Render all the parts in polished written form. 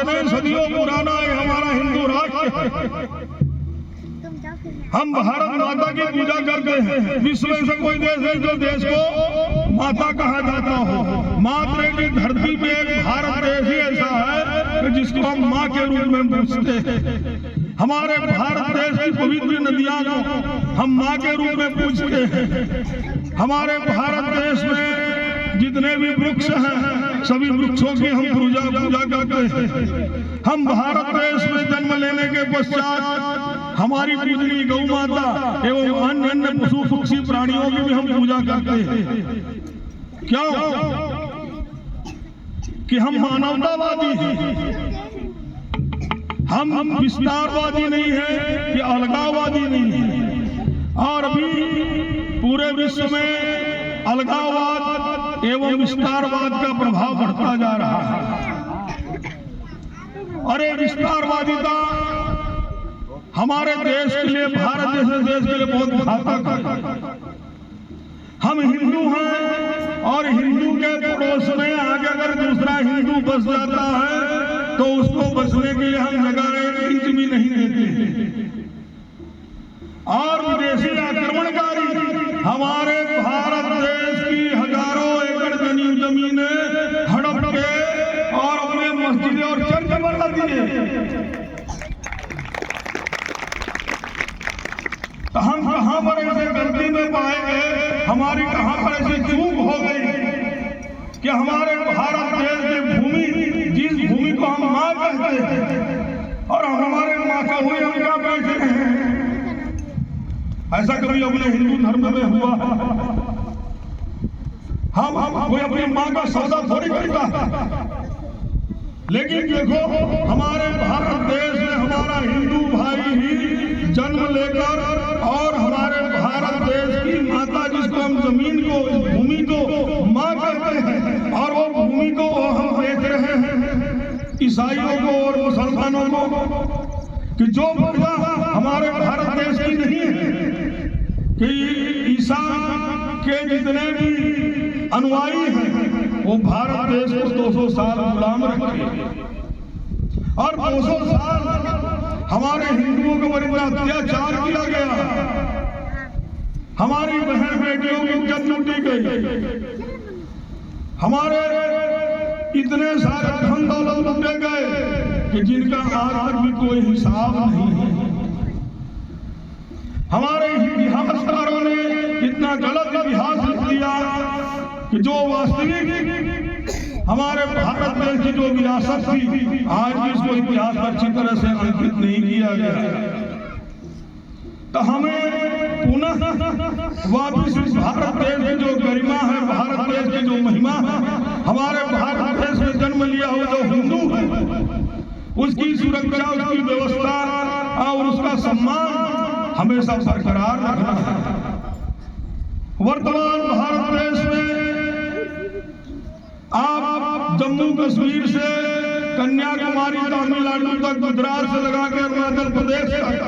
से नहीं, सदियों पुराना है हमारा हिंदू राष्ट्र है। हम भारत माता की पूजा करते हैं। विश्व में से कोई देश है जो देश को माता कहा जाता हो। मात्र की धरती पे एक भारत देश ही ऐसा है जिसको हम माँ के रूप में पूजते हैं। हमारे भारत देश की पवित्र नदियां को हम माँ के रूप में पूजते हैं। हमारे भारत देश में जितने भी वृक्ष हैं सभी वृक्षों की हम पूजा करते हैं। हम भारत देश में जन्म लेने के पश्चात हमारी पूजनीय गौ माता एवं अन्य पशु पक्षी प्राणियों की भी हम पूजा करते हैं। क्यों? कि हम मानवतावादी हैं। हम विस्तारवादी नहीं है कि अलगाववादी नहीं है। और अभी पूरे विश्व में अलगाववाद एवं विस्तारवाद का प्रभाव बढ़ता जा रहा है। अरे विस्तारवादिता हमारे देश के लिए, भारत जैसे देश के लिए बहुत घातक है। हम हिंदू हैं और हिंदू के पड़ोस में आगे अगर दूसरा हिंदू बस जाता है तो उसको बसने के लिए हम जगह एक इंच भी नहीं देते। और विदेशी आक्रमणकारी हमारे भारत देश की हजारों एकड़ जमीनें हड़प के और अपने मस्जिदें और चर्च बना दिए। तो हम कहां पर ऐसे गलती में पाएंगे, हमारी कहां पर ऐसी चूक हो गई कि हमारे भारत देश की भूमि, जिस भूमि को हम मां कहते हैं और हमारे मां का हुए हम क्या बैठे हैं। ऐसा कभी अपने हिंदू धर्म में हुआ? हम कोई अपनी मां का सौदा थोड़ी करता। लेकिन देखो हमारे भारत देश में हमारा हिंदू भाई ही जन्म लेकर और हमारे भारत देश की माता जिसको हम जमीन को, भूमि को मां कहते हैं और वो भूमि को हम बेच रहे हैं ईसाइयों को और मुसलमानों को कि जो प्रजा हमारे भारत देश की नहीं है, कि ईसा के जितने भी अनुयायी हैं वो भारत देश को 200 साल गुलाम रखे और 200 साल हमारे हिंदुओं के ऊपर इतना अत्याचार किया गया। हमारी बहन बेटियों की इज्जत लूटी गई। हमारे इतने सारे धन दौलत लूटे गए कि जिनका आज तक भी कोई हिसाब नहीं है। हमारे इतिहासकारों ने इतना गलत इतिहास लिख दिया कि जो वास्तविक हमारे भारत देश की जो विरासत थी आज भी इसको इतिहास में अच्छी तरह से अंकित नहीं किया गया। तो हमें पुनः वापिस इस भारत देश की जो गरिमा है, भारत देश की जो महिमा है, हमारे भारत देश में जन्म लिया हुआ जो हिंदू है उसकी सुरक्षा, उसकी व्यवस्था और उसका सम्मान हमेशा बरकरार रखना है। वर्तमान भारत देश में आप जम्मू कश्मीर से कन्याकुमारी, तमिलनाडु तक, गुजरात से लगाकर अरुणाचल प्रदेश तक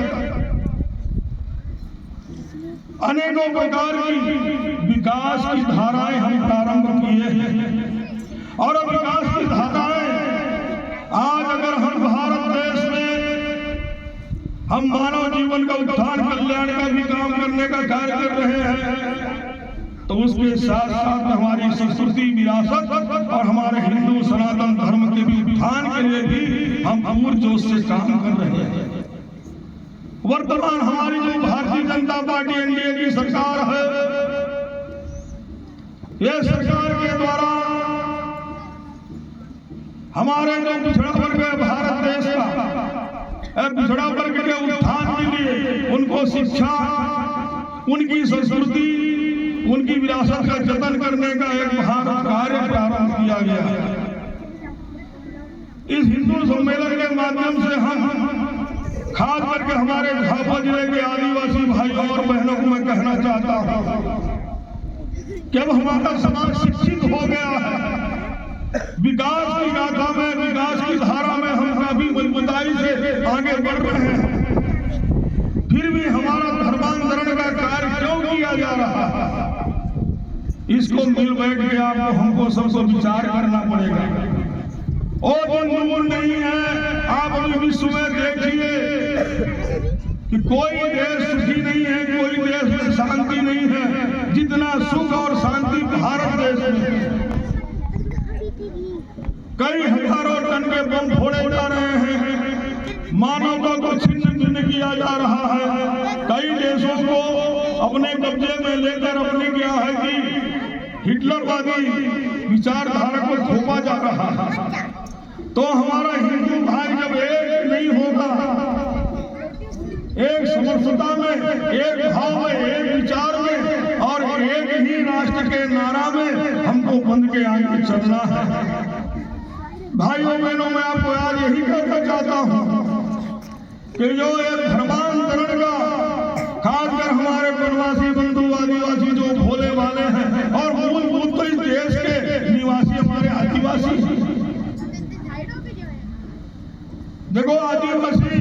अनेकों प्रकार की विकास की धाराएं हम प्रारंभ किए हैं। और अब विकास की धाराएं आज अगर हम भारत देश में हम मानव जीवन का उत्थान, कल्याण का भी काम करने का कार्य कर रहे हैं तो उसके साथ साथ हमारी संस्कृति, विरासत और हमारे हिंदू सनातन धर्म के भी उत्थान के लिए भी हम पूर्ण जोश से काम कर रहे हैं। वर्तमान हमारी जो भारतीय जनता पार्टी एनडीए की सरकार है, यह सरकार के द्वारा हमारे जो पिछड़ा वर्ग है भारत देश का, पिछड़ा वर्ग के उत्थान के लिए उनको शिक्षा, उनकी संस्कृति, उनकी विरासत का जतन करने का एक महान कार्य प्रारंभ किया गया। इस हिंदू सम्मेलन के माध्यम से हम खास करके हमारे झाबुआ जिले के आदिवासी भाइयों और बहनों को मैं कहना चाहता हूं कि अब हमारा समाज शिक्षित हो गया है। विकास की गाथा में, विकास की धारा में हम काफी मजबूताई से आगे बढ़ रहे हैं। फिर भी हमारा धर्मांतरण का कार्य क्यों किया जा रहा है, इसको मिल बैठ के आपको, हमको सबको विचार करना पड़ेगा। वो दिन दूर नहीं है। आप अभी विश्व में देखिए कि कोई देश सुखी नहीं है, कोई देश में शांति नहीं है जितना सुख और शांति भारत देश में है। कई हजारों टन के बम फोड़े जा रहे हैं, मानवता को छिन्न भिन्न किया जा रहा है। कई देशों को अपने कब्जे में लेकर अपने क्या है कि हिटलरवादी विचारधारा को थोपा जा रहा है। तो हमारा हिंदू भाई जब एक नहीं होगा, एक समरसता में, एक भाव में, एक विचार में और एक ही राष्ट्र के नारा में हमको बंध के आगे चलना है। भाइयों बहनों, मैं आपको आज यही कहना चाहता हूं कि जो एक धर्मांतरण का, खासकर हमारे वनवासी बंधु आदिवासी जो भोले वाले हैं और मूलभूत तो इस देश के निवासी हमारे आदिवासी। देखो, आदिवासी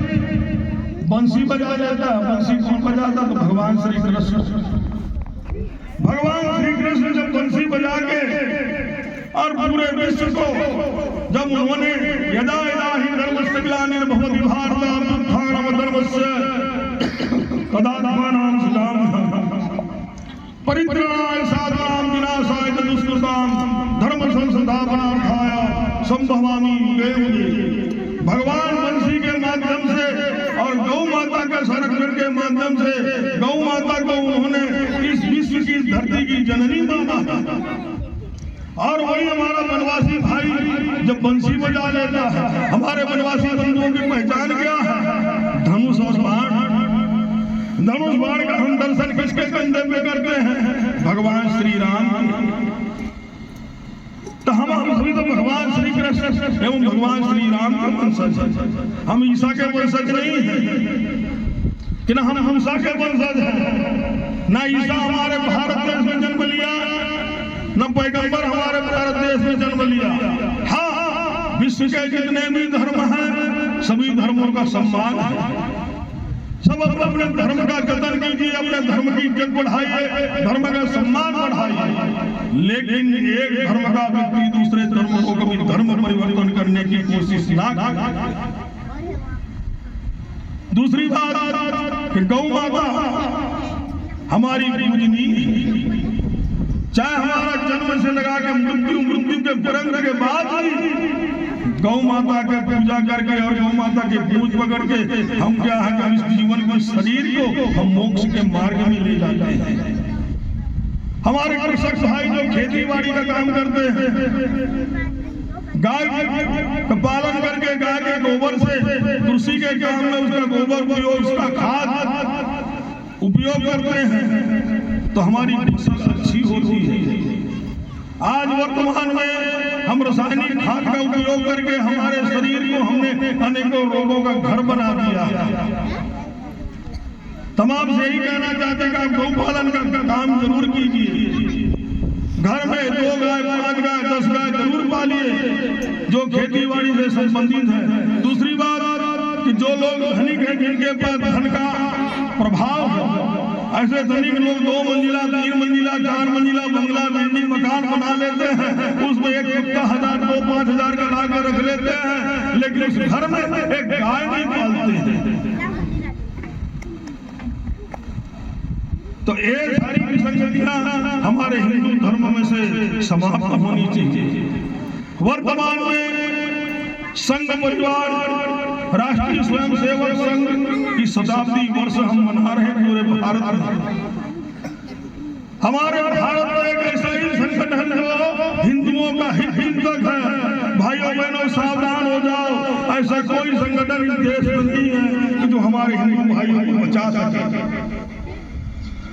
बंसी बजा लेता है। बंसी कौन बजाता? तो भगवान श्री कृष्ण। भगवान श्री कृष्ण जब बंसी बजा के और पूरे विश्व को जब उन्होंने यदा यदा ही धर्मस्य ग्लानिर्भवति भारत अभ्युत्थानम् धर्मस्य तदात्मानं सृजाम्यहम् परित्राणाय साधनाय विनाशाय च दुष्कृताम् धर्म संस्थापनार्थाय संभवामि युगे युगे। भगवान बंसी के माध्यम से और गौ माता के संरक्षण के माध्यम से गौ माता को उन्होंने इस विश्व की धरती की जननी माना। और वही हमारा वनवासी भाई जब बंसी बजा लेता है, हमारे वनवासी बंधुओं की पहचान क्या है? धनुष और बाण। धनुष बाण का हम दर्शन किसके कंधे पे करते हैं? भगवान श्री राम। तो हम सभी तो भगवान श्री कृष्ण एवं भगवान श्री राम के वंशज हैं। हम ईसा के वंशज नहीं हैं कि ना हम हंसा के वंशज हैं। ना ईसा हमारे भारत देश में जन्म लिया, न पैगंबर हमारे भारत देश में जन्म लिया। हाँ, विश्व के जितने भी धर्म हैं सभी धर्मों का सम्मान है। सब अपने धर्म का जतन कीजिए, अपने धर्म की इज्जत बढ़ाइए, धर्म का सम्मान बढ़ाइए। लेकिन एक धर्म का व्यक्ति दूसरे धर्म को कभी धर्म परिवर्तन करने की कोशिश ना करे। दूसरी बात कि गौ माता हमारी पूजनीय, चाहे हमारा जन्म से लगा के मृत्यु के परंग के बाद भी गौ माता के पूजा करके और गौ माता के पूज पकड़ के हम क्या है कि इस जीवन को, शरीर को हम मोक्ष के मार्ग में ले जाते हैं। हमारे कृषक भाई जो खेती बाड़ी का काम करते हैं, गाय का पालन करके गाय के गोबर से कृषि के काम में उसका गोबर उपयोग, उसका खाद उपयोग करते हैं, तो हमारी फसल अच्छी होती है। आज वर्तमान में हम रासायनिक खाद का उपयोग करके हमारे शरीर को हमने अनेकों रोगों का घर बना दिया। तमाम से यही कहना चाहते हैं कि आप गौपालन का काम जरूर कीजिए। घर में 2 गाय, 5 गाय, 10 गाय जरूर पालिए जो खेती बाड़ी से संबंधित है। दूसरी बात कि जो लोग धनिक हैं, जिनके पास धन का प्रभाव है, ऐसे धनिक लोग 2 मंजिला, 3 मंजिला, 4 मंजिला बंगला, बिल्डिंग, मकान बना लेते हैं। उसमें एक कुत्ता 1000, 2, 5000 का ला कर रख लेते हैं, लेकिन उस घर में एक गाय नहीं पालते हैं। तो ये सारी विसंगतियां हमारे हिंदू धर्म में से समाप्त होनी चाहिए। वर्तमान में संघ परिवार राष्ट्रीय स्वयंसेवक संघ की शताब्दी वर्ष हम मना रहे हैं पूरे भारत में। हमारे भारत में एक ऐसा ही संगठन जो हिंदुओं का हित चिंतक है। भाइयों बहनों, सावधान हो जाओ, ऐसा कोई संगठन इस देश में नहीं है कि जो हमारे हिंदू भाइयों को बचा सके।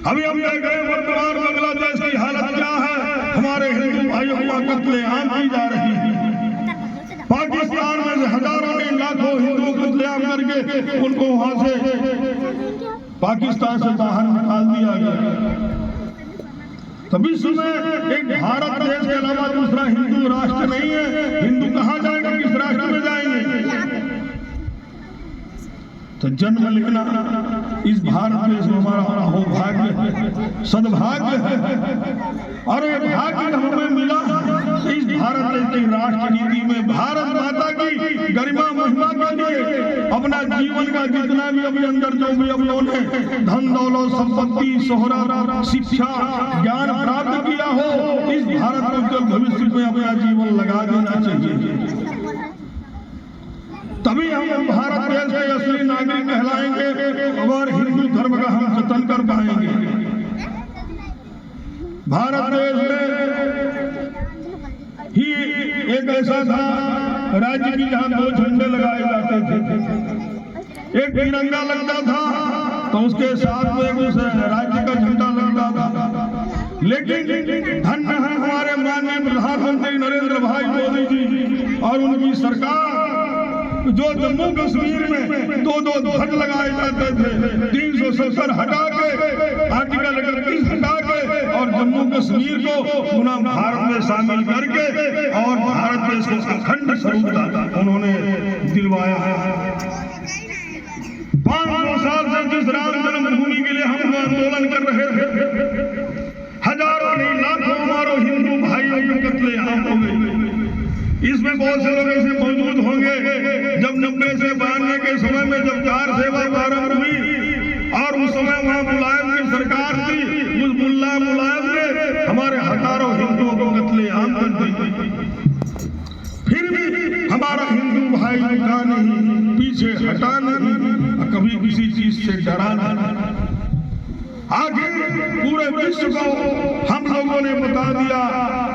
अभी हम देख रहे हैं वर्तमान बांग्लादेश की हालत क्या है। हमारे हिंदू भाइयों का कत्लेआम की जा रही है। पाकिस्तान में से हजारों ने, लाखों हिंदुओं को कत्लेआम करके उनको वहां से पाकिस्तान से बाहर निकाल दिया गया। तो विश्व में एक भारत देश के अलावा दूसरा हिंदू राष्ट्र नहीं है। हिंदू कहाँ जाएगा, किस राष्ट्र में जाएंगे? तो जन्म लेना इस भारत देश में हमारा अहोभाग्य है, सद्भाग्य है। और ये भाग्य हमें मिला इस भारत देश की राष्ट्र नीति में भारत माता की गरिमा महिमा के लिए अपना जीवन का जितना भी अपने अंदर जो भी हम लोगों ने धन दौलत संपत्ति शोहरत शिक्षा ज्ञान प्राप्त किया हो, इस भारत को जो भविष्य में अपना जीवन लगा देना चाहिए। तभी हम भारत देश के असली नागरिक कहलाएंगे और हिंदू धर्म का हम जतन कर पाएंगे। भारत देश में ही एक ऐसा था राज्य की जहां 2 झंडे लगाए जाते थे। एक तिरंगा लगता था तो उसके साथ में उस राज्य का झंडा लगता था। लेकिन धन्य है हमारे माननीय प्रधानमंत्री नरेंद्र भाई मोदी जी और उनकी सरकार, जो जम्मू कश्मीर में 2 ध्वज लगाए जाते थे 370 हटा के आर्टिकल 31 हटा के और जम्मू कश्मीर को पुनः भारत में शामिल करके और भारत देश को अखंड स्वरूप उन्होंने दिलवाया है। 500 साल से जिस राम जन्मभूमि के लिए हम आंदोलन कर रहे थे, हजारों नहीं लाखों हमारे हिंदू भाइयों के कत्लेआम हो गए। इसमें बहुत से लोग ऐसे मौजूद होंगे जब 90 से 92 के समय में जब कार सेवा प्रारंभ हुई और उस समय वहां मुलायम की सरकार थी, उस मुलायम ने हमारे हजारों हिंदुओं को कत्लेआम कर दी। फिर भी हमारा हिंदू भाई रुका नहीं, पीछे हटा नहीं, कभी किसी चीज से डरा नहीं। आखिर पूरे विश्व को हम लोगों ने बता दिया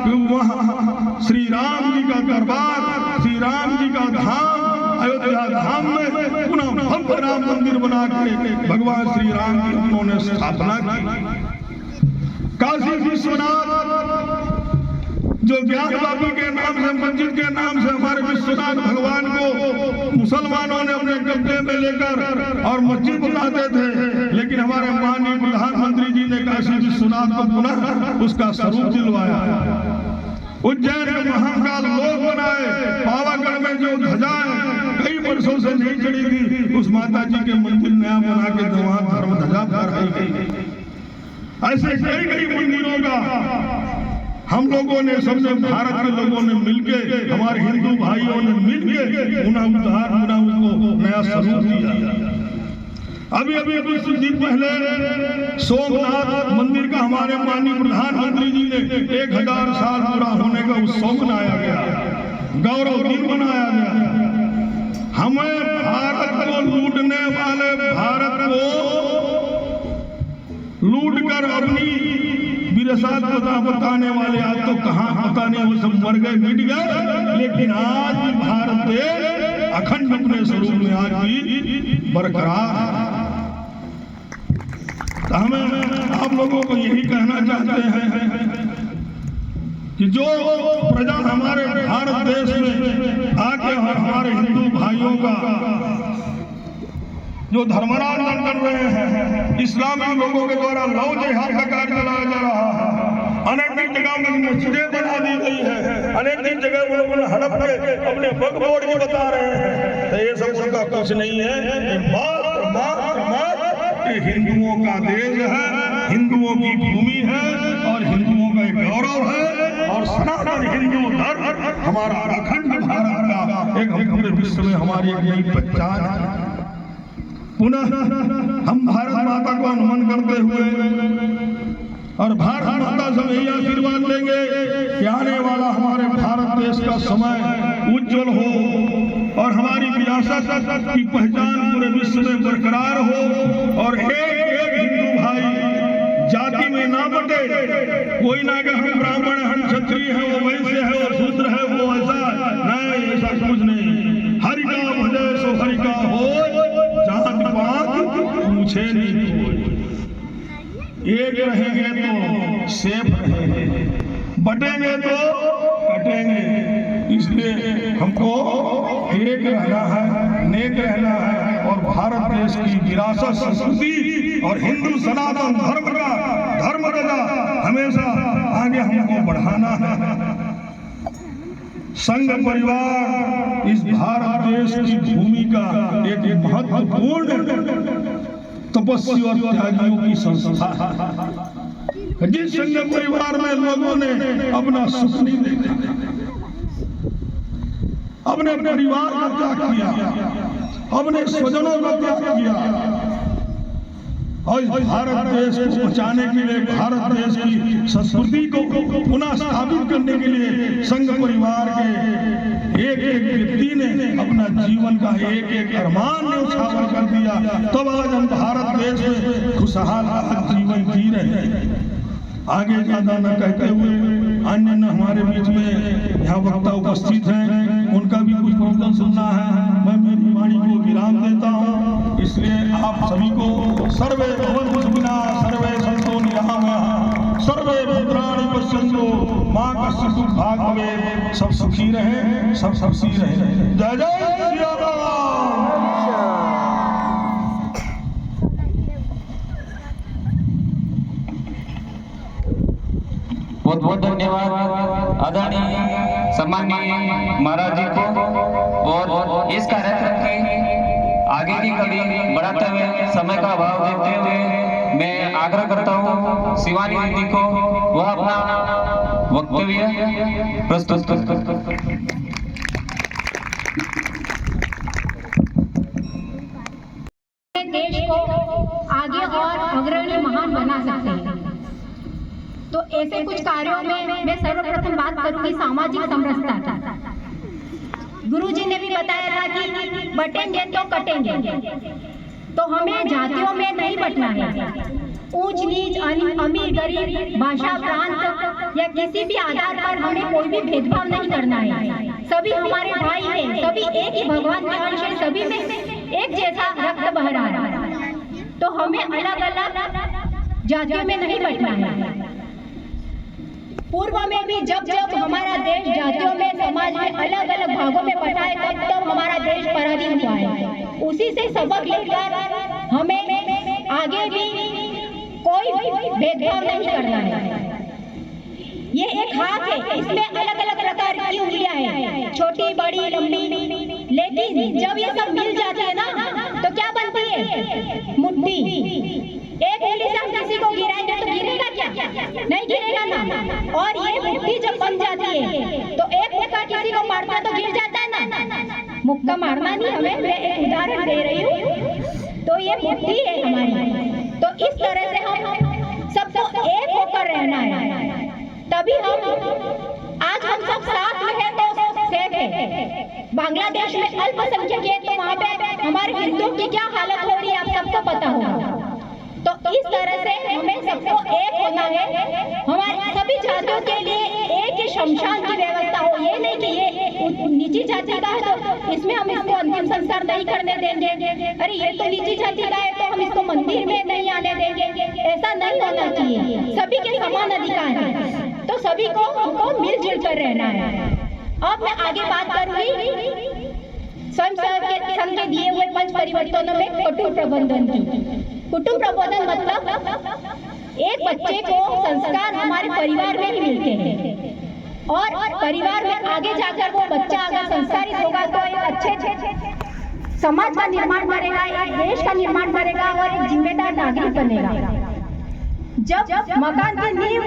कि वहाँ श्री राम जी का दरबार, श्री राम जी का धाम अयोध्या धाम में पुनः भव्य राम मंदिर बना के भगवान श्री राम की उन्होंने स्थापना की। काशी विश्वनाथ जो ज्ञान बाबू के नाम से मंजिल के नाम से हमारे विश्वनाथ भगवान को मुसलमानों ने अपने कब्जे में लेकर और मस्जिद बनाते थे, लेकिन हमारे माननीय प्रधानमंत्री जी ने काशी विश्वनाथ को पुनः उसका स्वरूप दिलवाया। उज्जैन में महाकाल लोक बनाए, पावागढ़ में जो ध्वजाएं कई वर्षों से नहीं चढ़ी थी, उस माता जी के मंदिर नया बना के वहां धर्म ध्वजा फहराई गई। ऐसे कई मंदिरों का हम लोगों ने, सबने भारत के लोगों ने मिलके, हमारे हिंदू भाइयों ने मिलके उन्हें उद्धार, उनको नया स्वरूप दिया। अभी कुछ दिन पहले सोमनाथ मंदिर का हमारे माननीय प्रधानमंत्री जी ने 1000 साल पूरा होने का उत्सव मनाया गया, गौरव दिन मनाया गया। हमें भारत को लूटने वाले, भारत को लूट कर अपनी विरासत बताने वाले आज तो कहाँ पता नहीं, वो सब मर गए मिट गए, लेकिन आज भारत देश अखंड अपने स्वरूप में आज भी बरकरार है। तो हमें आप लोगों को यही कहना चाहते हैं कि जो प्रजा हमारे भारत देश में आके हमारे हिंदू भाइयों का जो धर्मांतरण कर रहे हैं, इस्लामी लोगों के द्वारा लव जिहाद का कार्य चलाया जा रहा है, अनेक जगह में मस्जिदें बना दी गई है, अनेक जगह वो लोगों ने हड़प के अपने वक्फ बोर्ड भी बता रहे हैं। तो ये सब उनका कुछ नहीं है, ये हिंदुओं का देश है, हिंदुओं की भूमि है और हिंदुओं का एक गौरव है। और सनातन हिंदू धर्म हमारा अखंड भारत का एक पूरे विश्व में हमारी एक नई पहचान है। पुनः हम भारत माता को नमन करते हुए और भारत माता से यही आशीर्वाद लेंगे कि आने वाला हमारे भारत देश का समय उज्जवल हो और हमारी विरासत की पहचान पूरे विश्व में बरकरार हो और एक हिंदू भाई जाति में ना बटे। कोई ना कि हम ब्राह्मण, हम क्षत्रिय है, वो वैश्य है और शूद्र है, वो ऐसा नहीं, ऐसा कुछ नहीं। हरि का भजय सो हरि का हो, जात पात पूछे नहीं। एक रहेंगे तो सेफ रहेंगे, बटेंगे तो कटेंगे। इसलिए हमको एक रहना है, नेक रहना है और भारत देश की विरासत, संस्कृति और हिंदू सनातन धर्म का धर्मध्वजा हमेशा आगे हमको बढ़ाना है। संघ परिवार इस भारत देश की भूमि का एक महत्वपूर्ण, तो तपस्वी और त्यागियों की संस्था है। जिस संघ परिवार में लोगों ने अपना सुख नहीं देखा, अपने परिवार का त्याग किया, अपने स्वजनों का त्याग किया, और भारत देश को बचाने के लिए, भारत देश की संस्कृति को पुनः स्थापित करने के लिए संघ परिवार के एक एक व्यक्ति ने अपना जीवन का एक एक अरमान ने उछावर कर दिया। तब आज हम भारत देश में खुशहाल जीवन जी रहे हैं। आगे ज्यादा न कहते हुए अन्य न हमारे बीच में यहाँ वक्ता उपस्थित हैं, उनका भी कुछ प्रवचन सुनना है। मैं मेरी वाणी को विराम देता हूँ। इसलिए आप सभी को सर्वे भवन्तु सुखिनः, सर्वे सन्तु निरामयाः, सर्वे भद्राणि पश्यन्तु मा कश्चित् दुःखभाग् भवेत्। सब सुखी रहे, सब खुशी रहे। जय जय श्री राम। बहुत बहुत धन्यवाद आदरणीय सम्माननीय महाराज जी को। और इस कार्यक्रम की आगे की कड़ी बढ़ाते हुए समय का अभाव देखते हुए मैं आग्रह करता हूँ शिवानी दीदी को वह अपना वक्तव्य प्रस्तुत कर। देश को आगे और अग्रणी महान बना सकते हैं। तो ऐसे कुछ कार्यों में मैं सर्वप्रथम बात करूंगी सामाजिक समरसता की। गुरुजी ने भी बताया था कि बटेंगे तो कटेंगे, तो हमें जातियों में नहीं बटना है। ऊंच नीच, अमीर गरीब, भाषा प्रांत या किसी भी आधार पर हमें कोई भी भेदभाव नहीं करना है। सभी हमारे भाई हैं, सभी एक ही भगवान के अंश हैं, सभी में एक जैसा रक्त बह रहा है। तो हमें अलग अलग जातियों में नहीं बटना है। पूर्व में भी जब जब हमारा देश जातियों में, समाज में अलग अलग भागों में बटा है, तब तब हमारा देश पराधीन हुआ है। उसी से सबक लेकर हमें आगे भी कोई भेदभाव नहीं करना है। ये एक हाथ है, इसमें अलग अलग प्रकार की उंगलियां हैं, छोटी बड़ी लंबी, लेकिन जब ये सब मिल जाती है ना तो क्या बनती है? मुट्ठी। एक उंगली से हम किसी को गिराएंगे तो गिरेगा क्या? नहीं गिरेगा ना। और ये मुट्ठी जब बन जाती है तो एक मुक्का किसी को मारता तो गिर जाता है ना। मुक्का मारना नहीं हमें, मैं एक उदाहरण दे रही हूँ। तो ये मुट्ठी है हमारी। तो इस तरह से हम सबको एक होकर रहना है, तभी आज हम सब साथ में हैं तो सेफ है। बांग्लादेश में अल्पसंख्यक है तो वहाँ पे हमारे हिंदुओं की क्या हालत हो रही है आप सबको पता होगा। तो इस तरह से हमें सबको एक होना है। हमारी सभी जातियों के लिए एक ही शमशान की व्यवस्था हो। ये नहीं कि ये नीची जाति का है तो इसमें हम इसको अंतिम संस्कार नहीं करने देंगे, अरे ये तो नीची जाति का है तो हम इसको मंदिर में नहीं आने देंगे। ऐसा नहीं होना चाहिए। सभी के समान अधिकार है, तो सभी को हमको मिलजुल कर रहना है। अब मैं आगे बात करूंगी स्वयं संघ के दिए हुए 5 परिवर्तनों में कुटुंब प्रबंधन की। कुटुंब प्रबोधन मतलब एक बच्चे को संस्कार हमारे परिवार में ही मिलते हैं, और परिवार में आगे जाकर वो बच्चा अगर संस्कारित होगा तो एक अच्छे समाज का निर्माण करेगा, एक देश का निर्माण करेगा और एक जिम्मेदार नागरिक बनेगा। जब मकान की नींव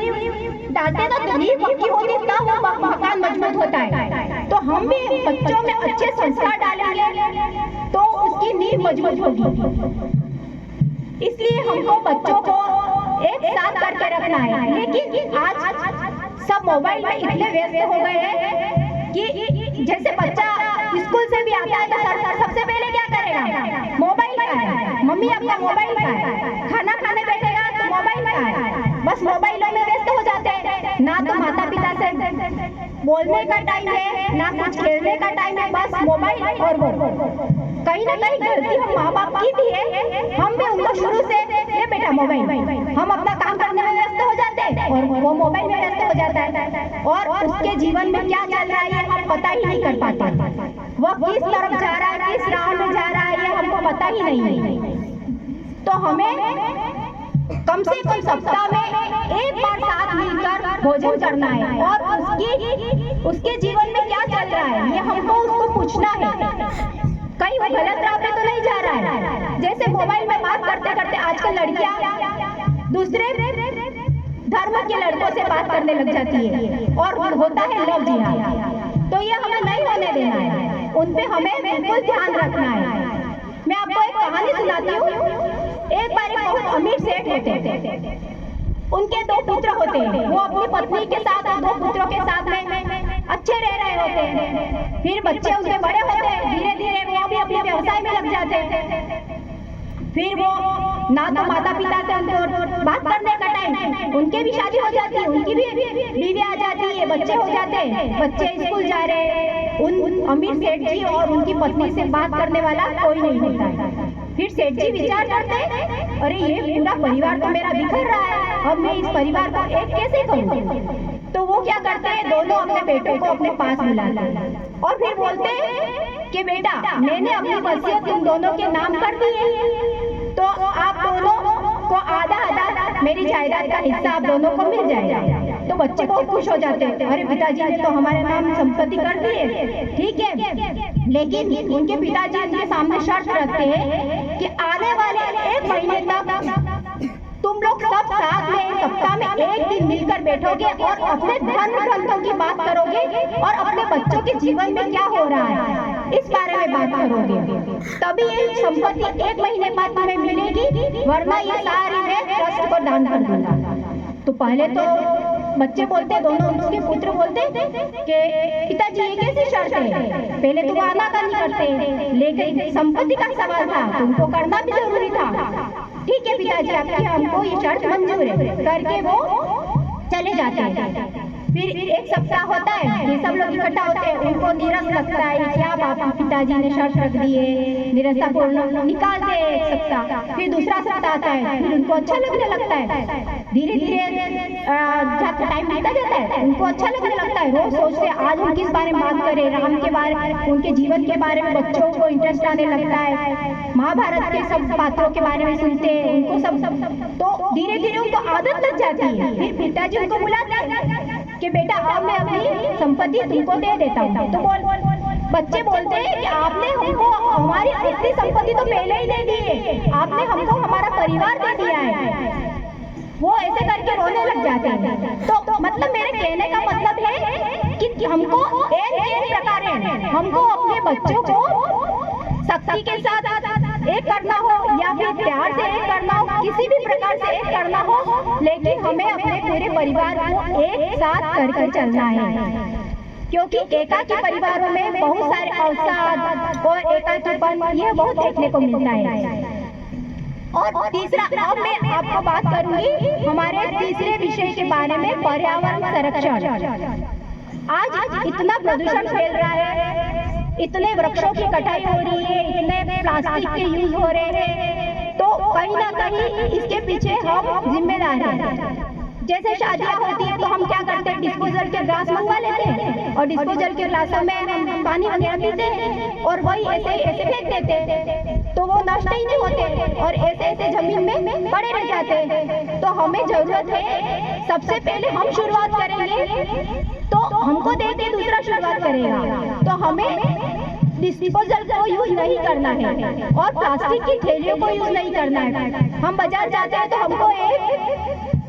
डालते ना तो नींव पक्की होती तब वो मकान मजबूत होता है। तो हम भी बच्चों में अच्छे संस्कार डालेंगे तो उसकी नींव मजबूत होगी। इसलिए हमको बच्चों को एक साथ करके रखना है। लेकिन आज सब मोबाइल में इतने व्यस्त हो गए हैं कि जैसे बच्चा स्कूल से भी आता है तो सबसे पहले क्या करेगा? मोबाइल का है, मम्मी अपना मोबाइल का है, खाना खाने बैठेगा तो मोबाइल का है, बस मोबाइलों में व्यस्त हो जाते हैं। ना तो माता पिता से बोलने का टाइम है, ना कुछ खेलने का टाइम है, बस मोबाइल और वो। कहीं ना कहीं गलती हम माँ बाप की भी है। हम भी उनको शुरू से ये बेटा मोबाइल, हम अपना काम करने में व्यस्त हो जाते हैं और वो मोबाइल में व्यस्त हो जाता है, और उसके जीवन में क्या चल रहा है हम पता ही नहीं कर पाते। वो किस तरफ जा रहा है, किस राह में जा रहा है, ये हमको पता ही नहीं है। तो हमें कम से कम सप्ताह में एक बार साथ मिलकर भोजन करना है, और उसके जीवन में क्या चल रहा है ये हमको उसको पूछना है। कहीं वो गलत राह पे तो नहीं जा रहा है। जैसे मोबाइल में बात करते करते आजकल लड़कियां दूसरे धर्म के लड़कों से बात करने लग जाती है और होता है लव जिहाद। तो ये हमें नहीं होने देना है, उन पे हमें बिल्कुल ध्यान रखना है। मैं आपको एक कहानी सुनाती हूँ। एक बार एक बहुत अमीर सेठ होते थे, उनके 2 पुत्र होते हैं। वो अपनी पत्नी के साथ और 2 पुत्रों के साथ में अच्छे रह रहे होते हैं। फिर बच्चे उनके बड़े होते हैं, धीरे धीरे वो भी अपने व्यवसाय में लग जाते हैं। फिर वो ना तो माता पिता से उनको बात करने का टाइम, उनके भी शादी हो जाती है, उनकी भी बीवी आ जाती है, बच्चे हो जाते हैं, बच्चे स्कूल जा रहे हैं। उन अमीर सेठ जी और उनकी पत्नी से बात करने वाला कोई नहीं होता है। फिर सेठ जी विचार करते हैं, अरे ये पूरा परिवार तो मेरा बिखर रहा है, अब मैं इस परिवार को एक कैसे करूं? तो वो क्या करते हैं, दोनों अपने बेटों को अपने पास बुलाते हैं और फिर बोलते हैं कि बेटा, मैंने अपनी वसीयत तुम दोनों के नाम कर दी है, तो आप दोनों को आधा आधा मेरी जायदाद का हिस्सा आप दोनों को मिल जाएगा। तो बच्चे बहुत खुश हो जाते हैं, अरे पिताजी ने तो हमारे नाम संपत्ति कर दी है, ठीक है। लेकिन उनके पिताजी उनके सामने शर्त रखते हैं कि आने वाले 1 महीने तक तुम लोग सब साथ में सप्ताह में 1 दिन मिलकर बैठोगे और अपने धर्म ग्रंथों की बात करोगे और अपने बच्चों के जीवन में क्या हो रहा है इस बारे में बात करोगे, तभी ये संपत्ति 1 महीने बाद तुम्हें मिलेगी, वरना ये सारी मैं ट्रस्ट को दान कर दूंगा। तो पहले तो बच्चे बोलते, दोनों उसके पुत्र बोलते कि पिताजी ये कैसी शर्त है, पहले तो आना का नहीं करते, लेकिन संपत्ति का सवाल था, तुमको करना भी जरूरी था। ठीक है पिताजी, आपकी हमको ये शर्त मंजूर है, करके वो चले जाते हैं। फिर 1 सप्ताह होता है, ये सब लोग इकट्ठा होते हैं, उनको नीरस लगता है, क्या पापा पिताजी ने शर्त रख दी है, निरस्ता पूर्ण निकालते हैं 1 सप्ताह। फिर दूसरा सप्ताह आता है, फिर उनको अच्छा लगने लगता है, धीरे धीरे टाइम बीता जाता है, उनको अच्छा लगने लगता है। रोज सोचते आज हम किस बारे में बात करें, राम के बारे में, उनके जीवन के बारे में बच्चों को इंटरेस्ट आने लगता है, महाभारत के सब पात्रों के बारे में सुनते हैं, उनको सब, तो धीरे धीरे उनको आदत लग जाती है। फिर पिताजी उनको बुलाते हैं कि बेटा अब मैं अपनी संपत्ति तुमको दे देता हूँ। तो बच्चे बोलते हैं कि आपने हमको हमारी असली संपत्ति तो पहले ही दे दी है, आपने हमको हमारा परिवार दे दिया है। वो ऐसे करके रोने लग जाते हैं। तो मतलब मेरे कहने का मतलब है कि हमको एक प्रकार है, हमको अपने बच्चों को शक्ति के साथ एक करना हो या फिर प्यार से एक करना हो, किसी भी प्रकार से एक करना हो, लेकिन हमें अपने पूरे परिवार को एक साथ करके चलना है। क्योंकि एकाकी परिवारों में बहुत सारे अवसाद और एकाकीपन ये बहुत देखने को मिलता है। और तीसरा, अब मैं आपको बात करूंगी हमारे तीसरे विषय के बारे में, पर्यावरण संरक्षण। आज इतना प्रदूषण फैल रहा है, इतने वृक्षों की कटाई हो रही है, इतने प्लास्टिक के यूज हो रहे हैं, तो कहीं ना कहीं इसके पीछे हम जिम्मेदार हैं। जैसे शादियां होती है तो हम क्या करते हैं, डिस्पोजल के ग्लास मंगवा लेते हैं और डिस्पोजल के ग्लासों में हम पानी वगैरह पीते हैं और वही ऐसे फेंक देते हैं, तो वो नष्ट ही नहीं होते और ऐसे जमीन में पड़े रह जाते हैं। तो हमें जरूरत है, सबसे पहले हम शुरुआत करेंगे तो हमको देख के दूसरा शुरुआत करेगा। तो हमें डिस्पोजल को यूज नहीं करना है और प्लास्टिक की थैलियों को यूज नहीं करना है। हम बाजार जाते हैं तो हमको एक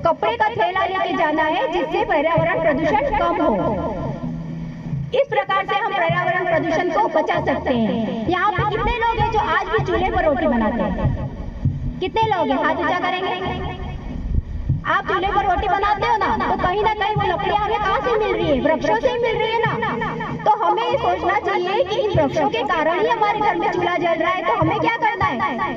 कपड़े का थैला लेके जाना है, जिससे पर्यावरण प्रदूषण कम हो। इस प्रकार से हम पर्यावरण प्रदूषण को बचा सकते हैं। यहाँ पे कितने लोग हैं जो आज भी चूल्हे पर रोटी बनाते हैं? कितने लोग हैं? हाथ ऊंचा करेंगे। आप चूल्हे पर रोटी बनाते हो ना, तो कहीं ना कहीं वो लकड़ियाँ हमें कहाँ से मिल रही है? वृक्षों से ही मिल रही है ना। तो हमें ये सोचना चाहिए कि इन वृक्षों के कारण ही हमारे घर में चूल्हा जल रहा है, तो हमें क्या करना है?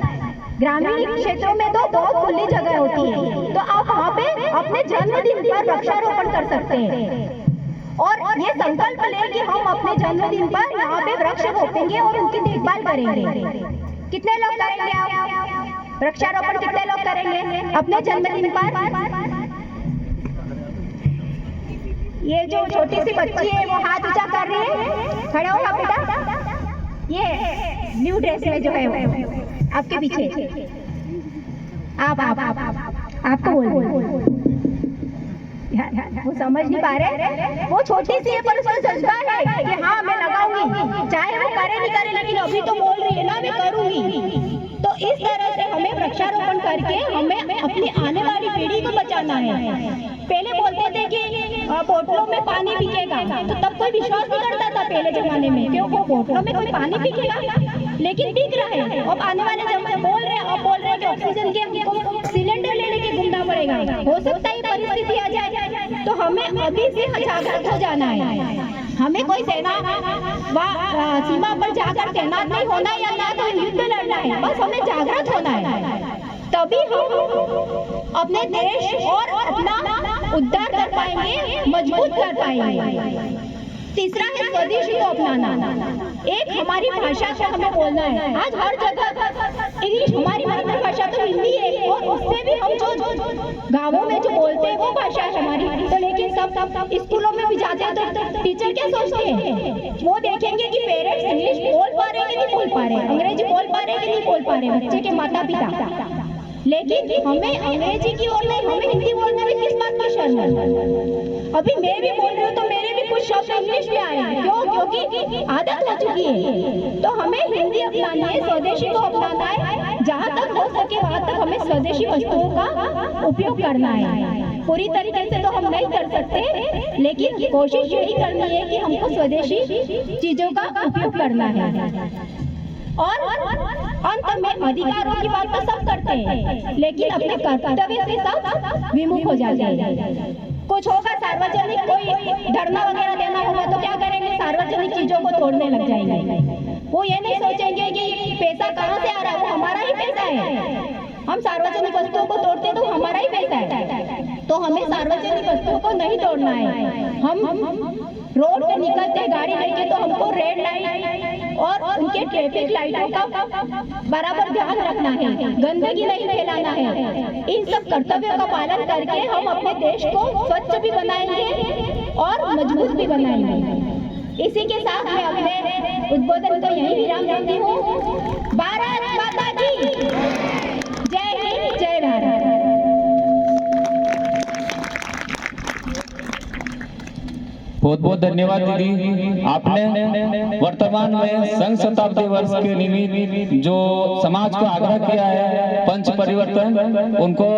ग्रामीण क्षेत्रों में तो बहुत खुली जगह होती है, तो आप वहाँ पे अपने जन्मदिन पर वृक्षारोपण कर सकते हैं और ये संकल्प लें कि हम अपने जन्मदिन पर यहाँ पे वृक्ष रोपेंगे और उनकी देखभाल करेंगे। कितने लोग करेंगे आप वृक्षारोपण? कितने लोग करेंगे अपने जन्मदिन पर? ये जो छोटी सी बच्ची है वो हाथ ऊंचा कर रही है, खड़े हो आप बेटा। ये न्यू ड्रेस में जो है वो आपके पीछे, आपको बोल वो समझ नहीं पा रहे, वो छोटी सी है पर उसका जज्बा है कि हाँ मैं लगाऊंगी, चाहे वो करे नहीं करे, लेकिन अभी तो बोल रही है ना मैं करूंगी। तो इस तरह से करके हमें अपनी आने वाली पीढ़ी को बचाना है। पहले बोलते थे कि बोतलों में पानी बिकेगा, तो तब कोई विश्वास नहीं करता था पहले जमाने में, क्यों वो बोतलों में कोई पानी बिकेगा, लेकिन बिक रहा है। अब आने वाले जमाने बोल रहे हैं कि ऑक्सीजन के हमको सिलेंडर ले लेके घूमना पड़ेगा। हो सकता है परिस्थिति आ जाए, तो हमें अभी से जागरूक हो जाना है। हमें कोई सेना सीमा पर जाकर तैनात नहीं होना या ना तो युद्ध लड़ना है, बस हमें जागृत होना है, तभी हम अपने देश और अपना उद्धार कर पाएंगे, मजबूत कर पाएंगे। तीसरा है स्वदेशी को अपनाना। एक हमारी भाषा को हमें बोलना है। आज हर जगह इंग्लिश, हमारी मातृभाषा तो हिंदी है, और उससे भी हम जो गांवों में जो बोलते हैं वो भाषा है हमारी। तो लेकिन सब स्कूलों में भी जाते हैं तो टीचर क्या सोचते हैं, वो देखेंगे कि पेरेंट्स इंग्लिश बोल पा रहे कि नहीं बोल पा रहे, अंग्रेजी बोल पा रहे कि नहीं बोल पा रहे बच्चे के माता पिता। लेकिन हमें अंग्रेजी की ओर नहीं, हमें हिंदी बोलने में किस बात की शर्म है। अभी मैं भी बोल रही हूँ तो मेरे भी कुछ शब्द इंग्लिश में आए हैं, क्यों? क्योंकि आदत हो चुकी है। तो हमें हिंदी अपनानी है, स्वदेशी को अपनाना है। जहाँ तक हो सके वहाँ तक हमें स्वदेशी वस्तुओं का उपयोग करना है। पूरी तरीके से तो हम नहीं कर सकते, लेकिन कोशिश यही करनी है कि हमको स्वदेशी चीजों का उपयोग करना है। और अंत में अधिकारों की बात तो सब करते हैं, लेकिन अपने कर्तव्य से सब विमुख हो जाते हैं। कुछ होगा सार्वजनिक, कोई धरना वगैरह देना होगा तो क्या करेंगे, सार्वजनिक चीजों को तोड़ने लग जाएंगे। वो ये नहीं सोचेंगे कि पैसा कहाँ से आ रहा है, वो हमारा ही पैसा है। हम सार्वजनिक वस्तुओं को तोड़ते तो हमारा ही पैसा है, तो हमें सार्वजनिक वस्तुओं को नहीं तोड़ना है। हम रोड पे निकलते गाड़ी लेके तो हमको रेड लाइट और उनके ट्रैफिक लाइटों का बराबर ध्यान रखना है, गंदगी नहीं फैलाना है। इन सब कर्तव्यों का पालन करके हम अपने देश को स्वच्छ भी बनाएंगे और मजबूत भी बनाएंगे। इसी के साथ मैं अपने उद्बोधन को यही विराम देती हूँ। भारत माता की जय हिंद, जय भारत। बहुत बहुत धन्यवाद दीदी। आपने वर्तमान में संघ शताब्दी वर्ष के निमित्त जो समाज को आग्रह किया है पंच परिवर्तन, उनको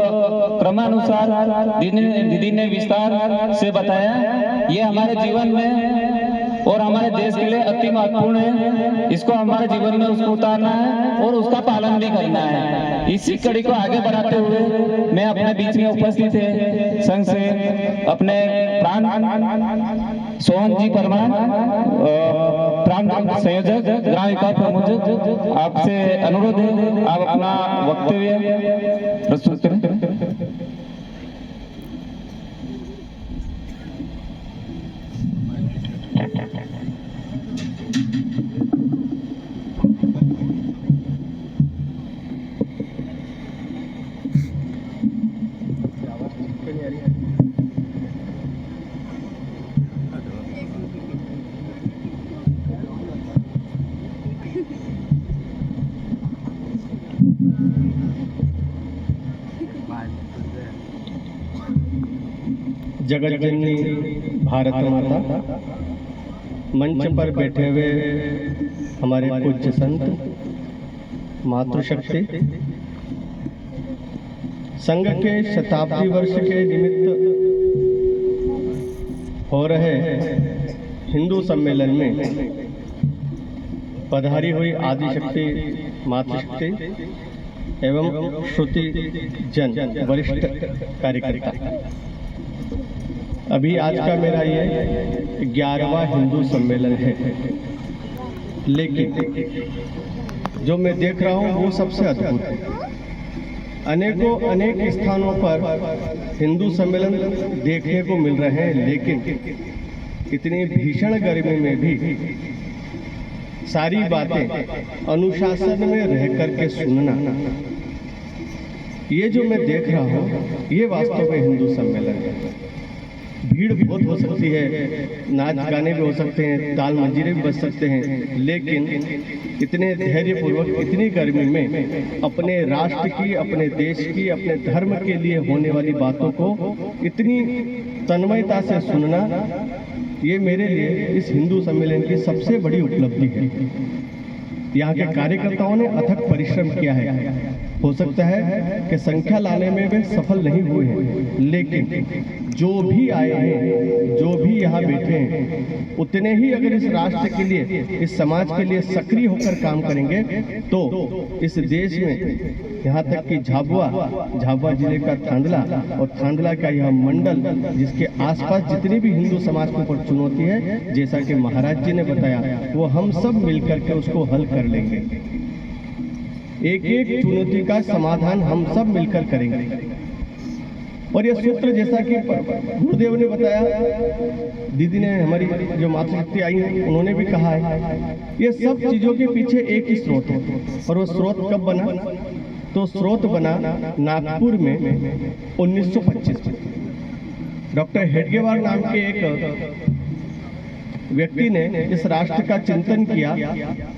क्रमानुसार दीदी ने विस्तार से बताया। ये हमारे जीवन में और हमारे देश के लिए अति महत्वपूर्ण है। इसको हमारे जीवन में उसको उतारना है और उसका पालन भी करना है। इसी कड़ी को आगे बढ़ाते हुए मैं अपने बीच में उपस्थित है संघ से अपने प्राण सोहन जी परमार, प्राण संयोजक, ग्राम विकास प्रमुख, आपसे अनुरोध है आप अपना वक्तव्य प्रस्तुत करें। जगत जननी भारत माता, मंच पर बैठे हुए हमारे पूज्य संत, मातृशक्ति, संघ के शताब्दी वर्ष के निमित्त हो रहे हिंदू सम्मेलन में पधारी हुई आदिशक्ति, मातृशक्ति एवं श्रुति जन वरिष्ठ कार्यकर्ता, अभी आज का मेरा ये 11वां हिंदू सम्मेलन है, लेकिन जो मैं देख रहा हूँ वो सबसे अद्भुत है। अनेक स्थानों पर हिंदू सम्मेलन देखने को मिल रहे हैं, लेकिन इतनी भीषण गर्मी में भी सारी बातें अनुशासन में रह करके सुनना, ये जो मैं देख रहा हूँ ये वास्तव में हिंदू सम्मेलन है। भीड़ बहुत हो सकती है, नाच गाने भी हो सकते हैं, ताल मंजीरे भी बज सकते हैं, लेकिन इतने धैर्यपूर्वक इतनी गर्मी में अपने राष्ट्र की, अपने देश की, अपने धर्म के लिए होने वाली बातों को इतनी तन्मयता से सुनना, ये मेरे लिए इस हिंदू सम्मेलन की सबसे बड़ी उपलब्धि है। यहाँ के कार्यकर्ताओं ने अथक परिश्रम किया है। हो सकता है कि संख्या लाने में वे सफल नहीं हुए हैं, लेकिन जो भी आए हैं, जो भी यहाँ बैठे हैं, उतने ही अगर इस राष्ट्र के लिए, इस समाज के लिए सक्रिय होकर काम करेंगे तो इस देश में, यहाँ तक कि झाबुआ जिले का थांदला और थांदला का यह मंडल, जिसके आसपास जितनी भी हिंदू समाज के ऊपर चुनौती है, जैसा कि महाराज जी ने बताया, वो हम सब मिलकर के उसको हल कर लेंगे। एक एक चुनौती का समाधान हम सब मिलकर करेंगे। और ये सूत्र, जैसा कि गुरुदेव ने बताया, दीदी ने, हमारी जो मातृशक्ति आई है, उन्होंने भी कहा है, ये सब चीजों के पीछे एक ही स्रोत है। और वो स्रोत कब बना? तो स्रोत बना नागपुर में 1925 में। डॉक्टर हेडगेवार नाम के एक व्यक्ति ने इस राष्ट्र का चिंतन किया,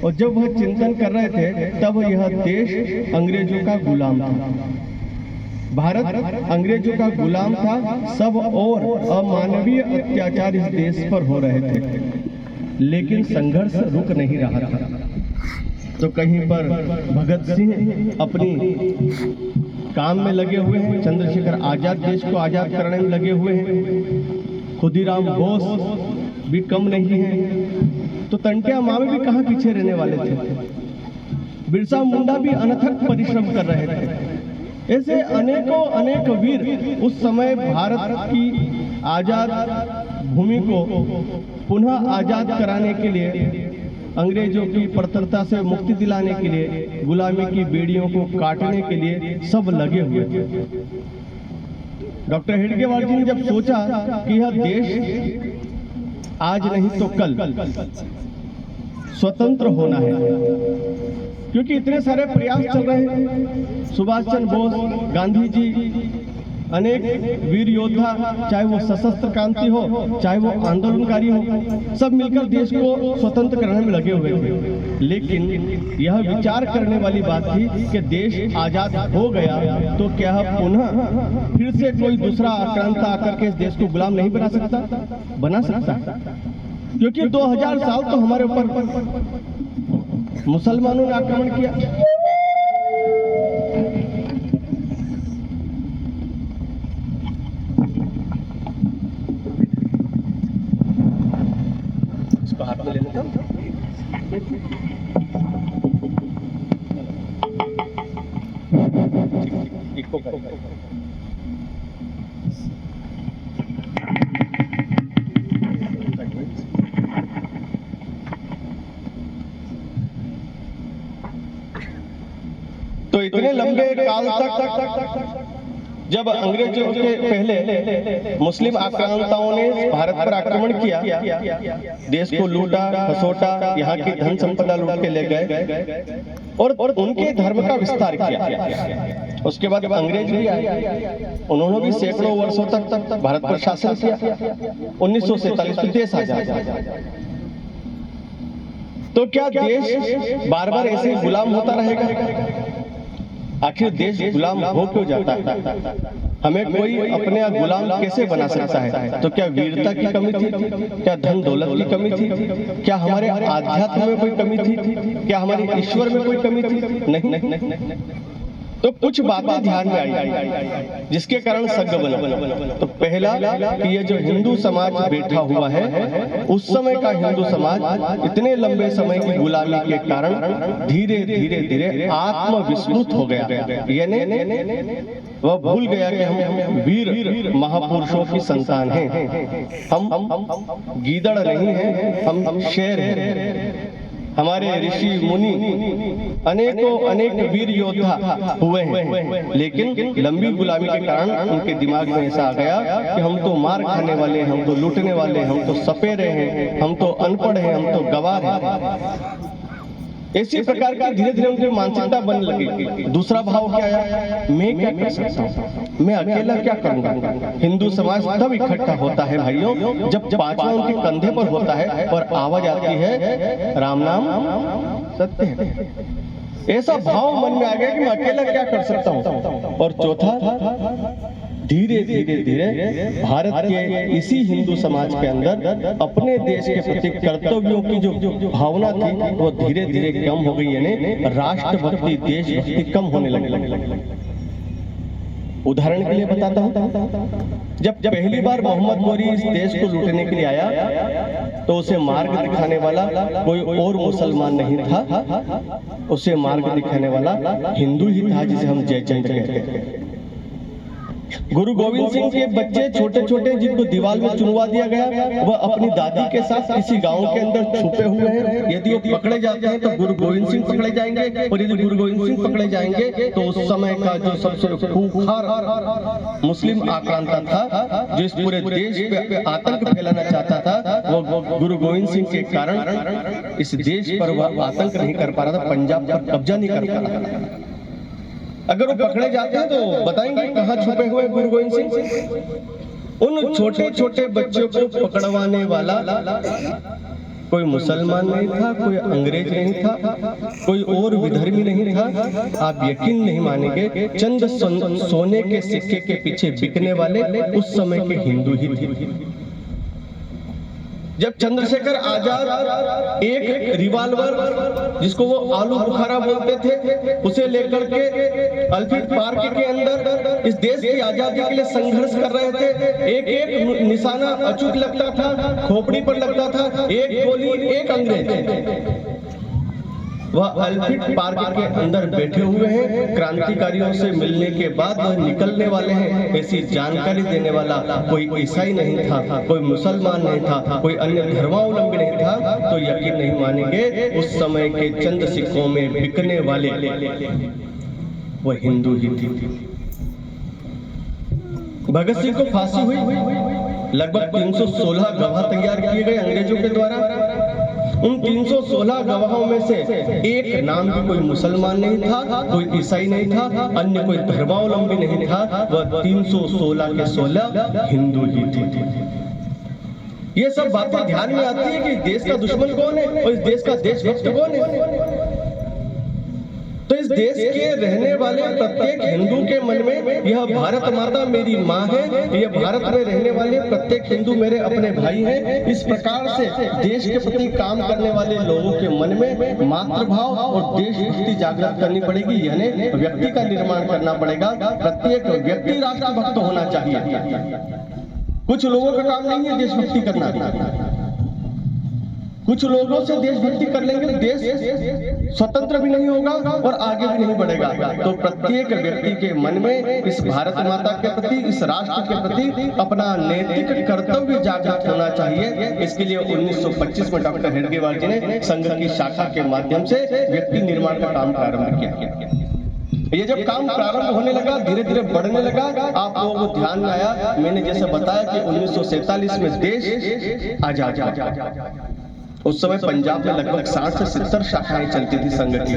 और जब वह चिंतन कर रहे थे तब यह देश अंग्रेजों का गुलाम था। भारत अंग्रेजों का गुलाम था। सब और अमानवीय अत्याचार इस देश पर हो रहे थे, लेकिन संघर्ष रुक नहीं रहा था। तो कहीं पर भगत सिंह अपनी काम में लगे हुए हैं, चंद्रशेखर आजाद देश को आजाद कराने में लगे हुए हैं, खुदीराम बोस भी कम नहीं है, तो तंटिया मामे भी कहाँ पीछे रहने वाले थे। बिरसा मुंडा भी अनथक परिश्रम कर रहे थे। ऐसे अनेक वीर उस समय भारत की आजाद भूमि को पुनः आजाद कराने के लिए, अंग्रेजों की प्रताड़ना से मुक्ति दिलाने के लिए, गुलामी की बेड़ियों को काटने के लिए सब लगे हुए थे। डॉक्टर हेडगेवार जी ने जब सोचा कि यह देश आज नहीं तो कल स्वतंत्र होना है, क्योंकि इतने सारे प्रयास चल रहे हैं, सुभाष चंद्र बोस, गांधी जी, अनेक वीर योद्धा, चाहे वो सशस्त्र क्रांति हो, चाहे वो आंदोलनकारी हो, सब मिलकर देश को स्वतंत्र कराने में लगे हुए थे। लेकिन यह विचार करने वाली बात थी कि देश आजाद हो गया तो क्या पुनः फिर से कोई दूसरा आक्रांता आकर के इस देश को गुलाम नहीं बना सकता? बना सकता, क्योंकि 2000 साल तो हमारे ऊपर मुसलमानों ने आक्रमण किया। इसको हाथ में ले लेता हूं। इको कर। तो इतने लंबे काल तक जब अंग्रेजों के पहले मुस्लिम आक्रांताओं ने भारत पर आक्रमण किया, देश को लूटा खसोटा, यहाँ की धन संपदा लूट के ले गए और उनके धर्म का विस्तार किया। उसके बाद अंग्रेज भी आए, उन्होंने भी सैकड़ों वर्षों तक भारत पर शासन किया। 1947 में देश आजाद। तो क्या देश बार बार ऐसे ही गुलाम होता रहेगा? आखिर देश गुलाम हो क्यों जाता है? हमें कोई अपने आप गुलाम कैसे बना सकता है? तो क्या वीरता की कमी थी? क्या धन दौलत की कमी थी? क्या हमारे आध्यात्म में कोई कमी थी? क्या हमारे ईश्वर में कोई कमी थी? नहीं। तो कुछ बातें ध्यान में आई जिसके कारण सग बना। तो पहला कि ये जो हिंदू समाज बैठा हुआ है, उस समय का हिंदू समाज इतने लंबे समय की गुलामी के कारण धीरे धीरे आत्मविस्मृत हो गया। यानी वह भूल गया कि हम वीर महापुरुषों की संतान हैं। हम गीदड़ नहीं हैं, हम शेर हैं। हमारे ऋषि मुनि अनेक वीर योद्धा हुए हैं, लेकिन लंबी गुलामी के कारण उनके दिमाग में ऐसा आ गया कि हम तो मार खाने वाले, हम तो लूटने वाले, हम तो सपेरे हैं, हम तो अनपढ़ हैं, हम तो गवार हैं। इसी प्रकार की धीरे धीरे उनकी मानसिकता बनने लगी। दूसरा भाव क्या आया? मैं क्या कर सकता हूँ, मैं अकेला क्या करूंगा? हिंदू समाज तब इकट्ठा होता है भाइयों जब पांचवा उनके कंधे पर होता है और आवाज आती है राम नाम सत्य है। ऐसा भाव मन में आ गया कि मैं अकेला क्या कर सकता हूँ। और चौथा, धीरे धीरे धीरे भारत के इसी हिंदू समाज के अंदर अपने देश के प्रति कर्तव्यों की जो भावना थी वो धीरे धीरे कम हो गई, यानी राष्ट्रभक्ति देशभक्ति कम होने लगी। उदाहरण के लिए बताता हूँ, जब पहली बार मोहम्मद गोरी इस देश को लूटने के लिए आया तो उसे मार्ग दिखाने वाला कोई और मुसलमान नहीं था, उसे मार्ग दिखाने वाला हिंदू ही था, जिसे हम जयचंद्र कहते हैं। गुरु गोविंद सिंह के बच्चे छोटे छोटे जिनको दीवार में चुनवा दिया गया, वह अपनी दादी के साथ किसी गांव के अंदर छुपे हुए हैं। यदि वो पकड़े जाते हैं तो गुरु गोविंद सिंह पकड़े जाएंगे, और यदि गुरु गोविंद सिंह पकड़े जाएंगे तो उस समय का जो सबसे खूंखार मुस्लिम आक्रांता था, जो इस पूरे देश पे आतंक फैलाना चाहता था, वो गुरु गोविंद सिंह के कारण इस देश पर वह आतंक नहीं कर पा रहा था, पंजाब पर कब्जा नहीं कर पा रहा था। अगर वो पकड़े जाते हैं तो बताएंगे कहाँ छुपे हुए गुरु गोविंद सिंह। उन छोटे छोटे बच्चों को पकड़वाने वाला कोई मुसलमान नहीं था, कोई अंग्रेज नहीं था, कोई और विधर्मी नहीं था। आप यकीन नहीं मानेंगे, चंद सोने के सिक्के के पीछे बिकने वाले उस समय के हिंदू ही थे। जब चंद्रशेखर आजाद एक रिवॉल्वर, जिसको वो आलू बुखारा बोलते थे, उसे लेकर के अल्फीड पार्क के अंदर इस देश की आजादी के लिए संघर्ष कर रहे थे, एक एक निशाना अचूक लगता था, खोपड़ी पर लगता था, एक गोली एक अंग्रेज। वह अल्फीड पार्क के अंदर बैठे हुए हैं, क्रांतिकारियों से मिलने के बाद वह निकलने वाले हैं, ऐसी जानकारी देने वाला कोई ईसाई नहीं था, कोई मुसलमान नहीं था, कोई अन्य धर्मावलंबी नहीं था। तो यकीन नहीं मानेंगे, उस समय के चंद सिक्कों में बिकने वाले वह हिंदू ही थे। भगत सिंह को फांसी हुई, लगभग 316 गवाह तैयार किए गए अंग्रेजों के द्वारा। उन 316 गवाहों में से एक नाम भी कोई मुसलमान नहीं था, कोई ईसाई नहीं था, अन्य कोई धर्मावलंबी नहीं था, वह 316 के 16 हिंदू ही थे। ये सब बातें ध्यान में आती है कि देश का दुश्मन कौन है और इस देश का देशभक्त कौन है। तो इस देश के रहने वाले प्रत्येक हिंदू के मन में यह भारत माता मेरी माँ है, यह भारत में रहने वाले प्रत्येक हिंदू मेरे अपने भाई हैं। इस प्रकार से देश के प्रति काम करने वाले लोगों के मन में मातृभाव और देशभक्ति जागृत करनी पड़ेगी, यानी व्यक्ति का निर्माण करना पड़ेगा। प्रत्येक व्यक्ति राष्ट्रभक्त होना चाहिए। कुछ लोगों का काम नहीं है देशभक्ति करना, कुछ लोगों से देशभक्ति कर लेंगे तो देश स्वतंत्र भी नहीं होगा और आगे भी नहीं बढ़ेगा। तो प्रत्येक व्यक्ति के मन में इस भारत माता के प्रति, इस राष्ट्र के प्रति अपना नैतिक कर्तव्य जागृत होना चाहिए। इसके लिए 1925 में डॉक्टर हेडगेवार जी ने संघ की शाखा के माध्यम से व्यक्ति निर्माण का काम प्रारंभ किया। ये जब काम प्रारंभ होने लगा, धीरे धीरे बढ़ने लगा, आप लोगों को ध्यान में आया, मैंने जैसे बताया कि 1947 में देश आजाद। उस समय पंजाब में लगभग 60 से 70 शाखाएं चलती थी संघ की।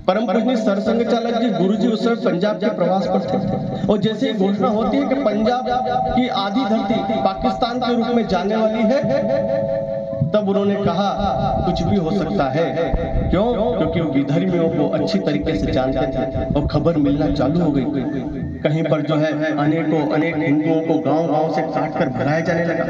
परम पूजनीय सरसंघ चालक जी गुरु जी उस समय पंजाब के प्रवास पर थे, और जैसे घोषणा होती है कि पंजाब की आधी धरती पाकिस्तान के रूप में जाने वाली है, तब उन्होंने कहा कुछ भी हो सकता है। क्यों? क्योंकि वो विधर्मियों को अच्छी तरीके से जानते थे और खबर मिलना चालू हो गई। कहीं पर जो है अनेक हिंदुओं को गांव-गांव से काट कर भगाया जाने लगा,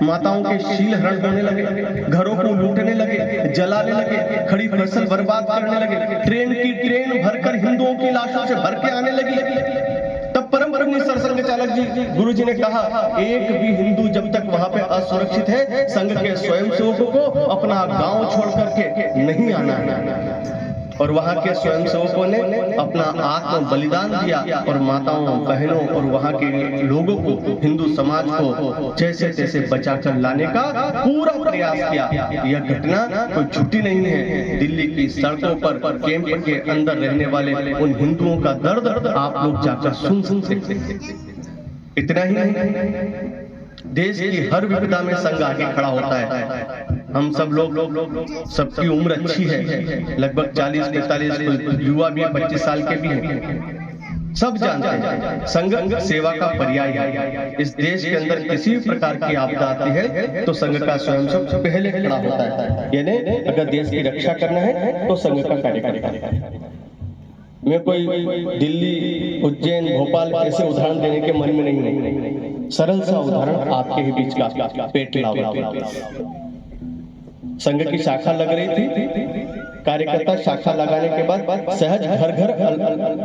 माताओं के शील हरण होने लगे, घरों को लूटने लगे, जलाने लगे, खड़ी फसल बर्बाद करने लगे, ट्रेन की ट्रेन भरकर हिंदुओं की लाशों से भर के आने लगी। तब परम पूजनीय सरसंघ चालक जी गुरु जी ने कहा, एक भी हिंदू जब तक वहां पे असुरक्षित है, संघ के स्वयंसेवकों को अपना गांव छोड़ करके नहीं आना है। और वहां के स्वयंसेवकों ने अपना आत्म बलिदान दिया और माताओं, बहनों और वहां के लोगों को, हिंदू समाज को जैसे तैसे बचाकर लाने का पूरा प्रयास किया। यह घटना कोई छुट्टी नहीं है। दिल्ली की सड़कों पर कैंप के अंदर रहने वाले उन हिंदुओं का दर्द आप लोग जाकर सुन सकते हैं। इतना ही नहीं, देश की हर विपदा में संघ आगे खड़ा होता है। हम सब लोग सबकी उम्र अच्छी है, लगभग 40-45, युवा भी 25 साल के भी हैं। सब जानते हैं संघ सेवा का पर्याय है। इस देश के अंदर किसी भी प्रकार की आपदा आती है तो संघ का स्वयंसेवक पहले खड़ा होता है, यानी अगर देश की रक्षा करना है तो संघ का कार्य करता है। मैं कोई दिल्ली, उज्जैन, भोपाल ऐसे उदाहरण देने के मन में नहीं, सरल सा उदाहरण आपके ही बीच का पेट लावा। संघ की शाखा लग रही थी, कार्यकर्ता शाखा लगाने के बाद सहज घर घर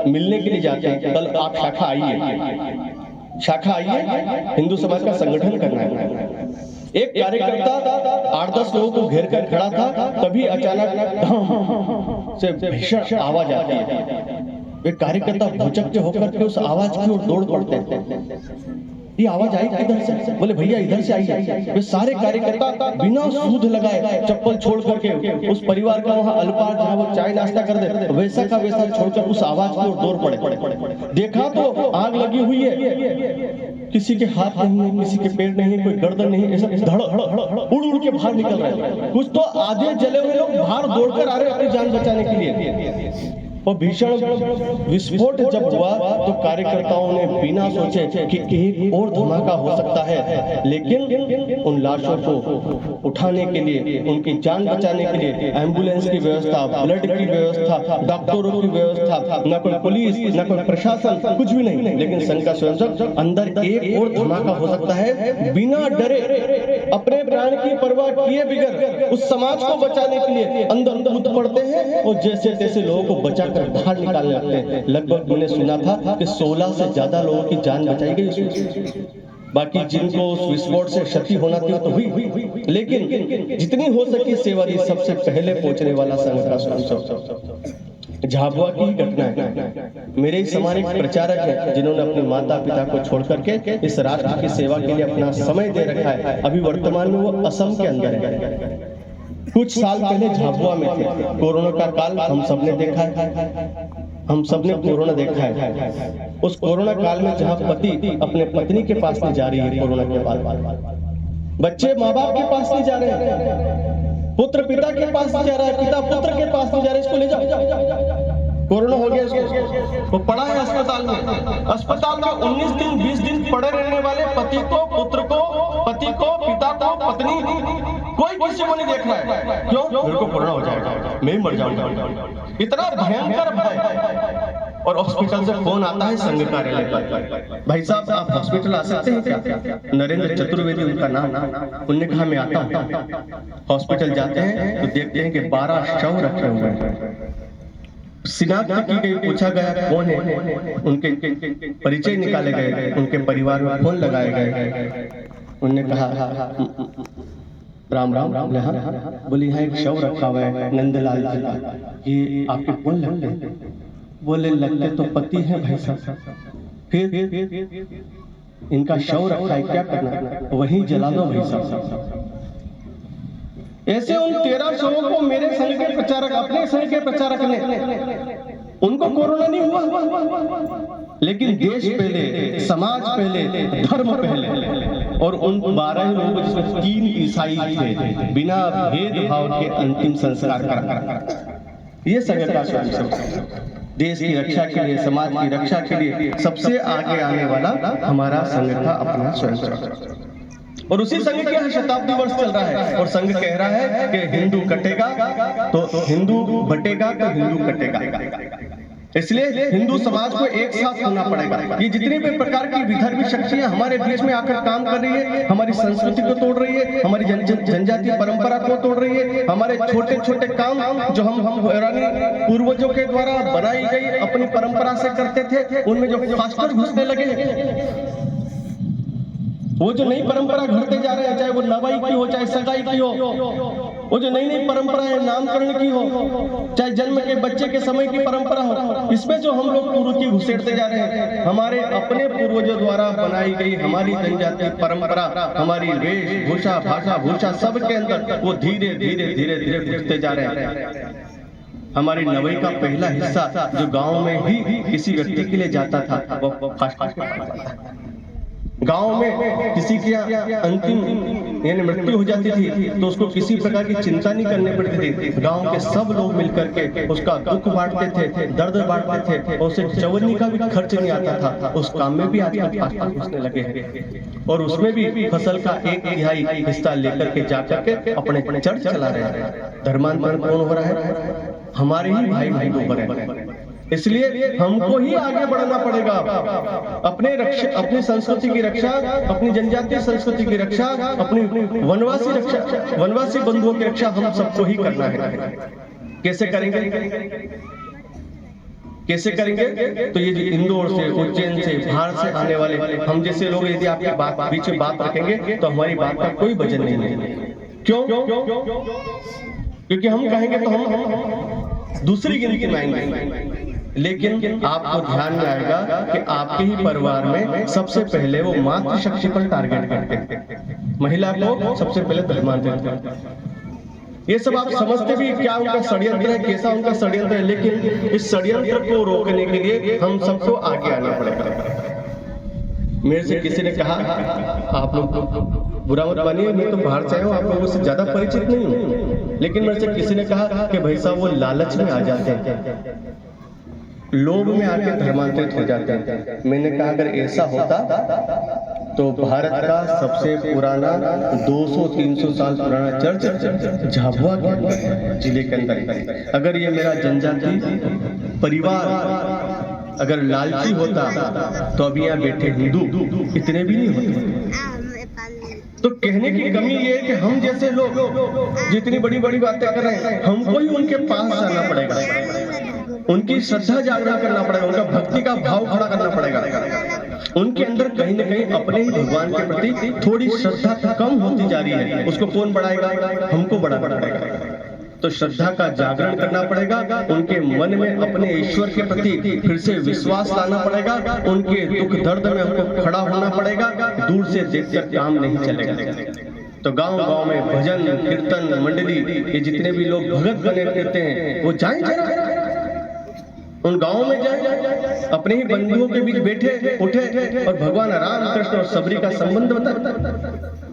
मिलने के लिए जाते हैं, कल आप शाखा आइए, हिंदू समाज का संगठन करना है। एक कार्यकर्ता 8-10 लोगों को घेर कर खड़ा था, तभी अचानक से भीषण आवाज आती है। वे कार्यकर्ता भौचक्के होकर के उस आवाज की ओर दौड़ पड़ते हैं। ये आवाज आई किधर से? बोले भैया इधर से आई है। वे सारे कार्यकर्ता बिना सूद लगाए चप्पल छोड़ करके उस परिवार का वहाँ अल्पाहार जहाँ वो चाय नाश्ता कर दे वैसा का वैसा छोड़कर उस आवाज की ओर दौड़ पड़े। देखा तो आग लगी हुई है, किसी के हाथ नहीं है, किसी के पैर नहीं है, कोई गर्दन नहीं, ऐसा धड़ उड़ उड़ के बाहर निकल रहे हैं। कुछ तो आधे जले हुए लोग बाहर दौड़कर आ रहे अपनी जान बचाने के लिए। और भीषण विस्फोट जब हुआ तो कार्यकर्ताओं ने बिना सोचे कि एक और धमाका हो सकता है, लेकिन उन लाशों को उठाने के लिए, उनकी जान बचाने के लिए एम्बुलेंस की व्यवस्था, ब्लड की व्यवस्था, डॉक्टरों की व्यवस्था, न कोई पुलिस, न कोई प्रशासन, कुछ भी नहीं। लेकिन संघ का स्वयंसेवक अंदर एक और धमाका हो सकता है, बिना डरे, अपने प्राण की परवाह किए बिगर उस समाज को बचाने के लिए अंदर कूद पड़ते हैं और जैसे तैसे लोगों को बचा बाहर निकालने लगते हैं। लगभग मैंने सुना था कि 16 से ज्यादा लोगों की जान बचाई गई। बाकी जिनको उस विस्फोट से क्षति होना थी तो हुई, लेकिन जितनी हो सकी सेवा दी। सबसे पहले पहुंचने वाला संघ का स्वयंसेवक झाबुआ की घटना है। मेरे ही समान एक प्रचारक है जिन्होंने अपने माता पिता को छोड़ करके इस राष्ट्र की सेवा के लिए अपना समय दे रखा है। अभी वर्तमान में वो असम के अंदर है। कुछ साल पहले झाबुआ में थे। कोरोना का काल हम सबने देखा है, हम सबने कोरोना देखा है। उस कोरोना काल में जहाँ पति अपने पत्नी के पास नहीं जा रही है, कोरोना के बाद बच्चे माँ बाप के पास नहीं जा रहे हैं, पुत्र पिता के पास नहीं जा रहा है, पिता पुत्र के पास नहीं जा रहा है, इसको ले जाओ। कोरोना हो गया इसको, वो पड़ा है अस्पताल में। अस्पताल में 19 दिन 20 दिन पड़े रहने वाले पति को, पुत्र को, पति को, पिता को, पत्नी, कोई किसी को नहीं देख रहा है। क्यों? मेरे को कोरोना हो जाएगा, मैं ही मर जाऊंगा। इतना भयंकर भय। और हॉस्पिटल से फोन आता है संघ कार्यालय पर, भाई साहब आप हॉस्पिटल आ सकते हैं क्या? नरेंद्र चतुर्वेदी उनका नाम। उन्होंने कहा मैं आता हूँ। हॉस्पिटल जाते हैं तो देखते हैं कि 12 शव रखे हुए हैं। शिनाख्त की गई, पूछा गया कौन है, उनके परिचय निकाले गए, उनके परिवार में फोन लगाए गए। उन्होंने कहा राम राम राम, बोले यहाँ एक शव रखा हुआ है नंदलाल जी का, ये आपके कौन लगते हैं? बोले लगते तो पति है भाई साहब, फिर इनका शव रखा है, क्या करना? वहीं जला दो भाई साहब। ऐसे उन 13 शवों को मेरे संघ के प्रचारक, अपने संघ के प्रचारक ने, उनको कोरोना नहीं हुआ, लेकिन देश पहले, समाज पहले, धर्म पहले। और उन 12 लोग जिसमें 3 ईसाई थे, बिना भेदभाव के अंतिम संस्कार करा। ये संघ का स्वयंसेवक देश की रक्षा के लिए, समाज की रक्षा के लिए सबसे आगे आने वाला हमारा संघ का अपना स्वयंसेवक। और उसी संघ के यहाँ शताब्दी वर्ष चल रहा है और संघ कह रहा है कि हिंदू कटेगा तो हिंदू बटेगा तो हिंदू कटेगा। इसलिए हिंदू समाज को एक साथ होना पड़ेगा। ये जितनी भी प्रकार की विधर्मी शक्तियां हमारे देश में आकर काम कर रही है, हमारी संस्कृति को तोड़ रही है, हमारी जनजातीय परंपरा को तोड़ रही है, हमारे छोटे छोटे काम जो हम पुरानी पूर्वजों के द्वारा बनाई गई अपनी परंपरा से करते थे, उनमें जो फास्टर घुसने लगे, वो जो नई परंपरा घड़ते जा रहे हैं, चाहे वो नवाई की हो, चाहे सगाई की हो, वो जो नई नई परंपरा है नामकरण की हो, चाहे जन्म के बच्चे के समय की परंपरा हो, इसमें जो हम लोग पूर्व की घुसेड़ते जा रहे हैं, हमारे अपने पूर्वजों द्वारा बनाई गई हमारी जनजातीय परंपरा, हमारी वेशभूषा, भाषा भूषा सब के अंदर वो धीरे धीरे धीरे धीरे घुसते जा रहे हैं। हमारी नवाई का पहला हिस्सा जो गाँव में ही किसी व्यक्ति के लिए जाता था, वो गांव में किसी की अंतिम यानी मृत्यु हो जाती थी तो उसको किसी प्रकार की चिंता नहीं करनी पड़ती थी। गांव के सब लोग मिलकर के उसका दुख बांटते थे, दर्द बांटते थे, और उसे चवन्नी का भी खर्च नहीं आता था। उस काम में भी आजकल फास्टर घुसने लगे हैं और उसमें भी फसल का 1/3 हिस्सा लेकर के जाकर के अपने चर्च चला रहे हैं। धर्मांतरण कौन हो रहा है? हमारे ही भाई भाई लोग हैं। इसलिए हमको ही आगे बढ़ना पड़ेगा। अपनी संस्कृति की रक्षा, अपनी जनजातीय संस्कृति की रक्षा, अपनी वनवासी बंधुओं की रक्षा हम सबको ही करना है। कैसे करेंगे? तो ये इंदौर से, उज्जैन से, बाहर से आने वाले हम जैसे लोग यदि आपके बीच में बात रखेंगे तो हमारी बात का कोई वजन नहीं है। क्यों? क्योंकि हम कहेंगे तो हम दूसरी गिनती में आएंगे। लेकिन आपको ध्यान में आएगा कि आपके ही परिवार में सबसे पहले वो मातृशक्ति पर टारगेट करते हैं, महिला को सबसे पहले धर्मांतरित करते हैं। ये सब आप समझते भी क्या उनका षड्यंत्र है, कैसा उनका षड्यंत्र है, लेकिन इस षड्यंत्र को रोकने के लिए हम सबको आगे आना पड़ेगा। मेरे से किसी ने कहा, आप लोग बुरा मत मानिए, मैं तो बाहर से आया हूँ, आप लोगों से ज्यादा परिचित नहीं हूँ, लेकिन मेरे से किसी ने कहा कि भाई साहब वो लालच में आ जाते हैं, लोभ में आके धर्मांतरित हो जाते हैं। मैंने कहा अगर ऐसा होता तो भारत का सबसे पुराना 200-300 साल पुराना चर्च झाबुआ के अंदर, जिले के अंदर, अगर ये मेरा जनजाति परिवार अगर लालची होता तो अभी यहाँ बैठे हिंदू इतने भी नहीं होते। तो कहने की कमी ये है कि हम जैसे लोग जितनी बड़ी बड़ी बातें कर रहे हैं, हमको ही उनके पास जाना पड़ेगा, उनकी श्रद्धा जागरण करना पड़ेगा, उनका भक्ति का भाव खड़ा करना पड़ेगा। उनके अंदर कहीं न कहीं अपने ही भगवान के प्रति थोड़ी श्रद्धा कम होती जा रही है, उसको कौन बढ़ाएगा? हमको बढ़ाना पड़ेगा। तो श्रद्धा का जागरण करना पड़ेगा, उनके मन में अपने ईश्वर के प्रति फिर से विश्वास लाना पड़ेगा, उनके दुख दर्द में हमको खड़ा होना पड़ेगा, दूर से देखकर काम नहीं चलेगा। तो गांव-गांव में भजन कीर्तन मंडली, ये जितने भी लोग भगत बने फिरते हैं, वो जाएं उन गांवों में जाएं, अपने ही बंधुओं के बीच बैठे उठे और भगवान राम कृष्ण और सबरी का संबंध बताए,